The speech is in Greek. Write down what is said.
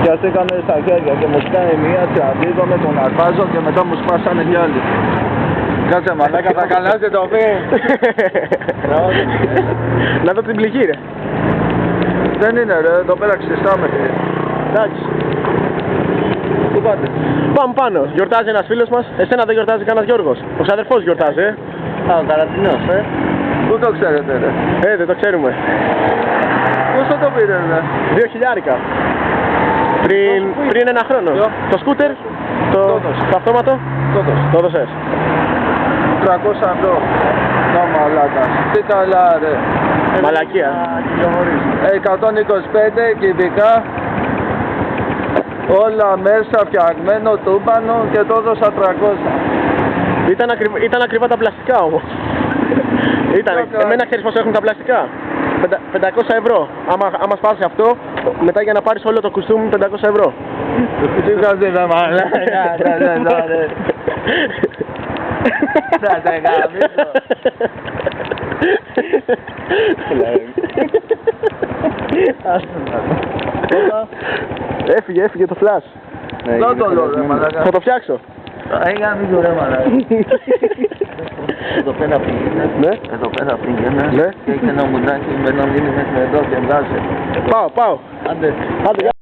Και ας έκανε στα χέρια και μου κάνει μία τσαντίδο με τον αρπάζο και μετά μου σπάσανε κι άλλοι. Κάτσε μαλάκα, θα καλάτε το πει. Να δω την πληγή ρε. Δεν είναι ρε, εδώ πέρα ξεστάμε. Εντάξει. Πού πάτε? Πάμε πάνω. Γιορτάζει ένας φίλος μας. Εσένα δεν γιορτάζει κανένας Γιώργος. Ο ξαδερφός γιορτάζει, Α, ο Καρατινός, Πού το ξέρετε ρε? Δεν το ξέρουμε. Πώς θα το πήρε ρε? 2.000. Πριν ένα χρόνο. Ποιο? Το σκούτερ, το αυτόματο, το έδωσες. 300 ευρώ. Να μαλάκα. Τι καλά ρε. Μαλακία. 125 κυβικά. Όλα μέσα φτιαγμένο τούμπανο και το έδωσα 300. Ήταν ακριβά τα πλαστικά όμως. Εμένα ξέρεις πόσο έχουν τα πλαστικά. 500 ευρώ. Άμα σπάσει αυτό, μετά για να πάρεις όλο το κουστούμι 500 ευρώ. Τι βγάζει ρε μαλάκα. Θα σε γαμίσω. Έφυγε το flash. Δεν το λέω ρε μαλάκα. Θα το φτιάξω. Γαμίσω ρε μαλάκα. Εδώ πέρα πήγαινε. Ναι. Εδώ πέρα πήγαινε. Ναι. Και έχει ένα μουντάκι με ένα μήνυμα μέχρι εδώ και βγάζει. Πάω. Άντε. Άντε.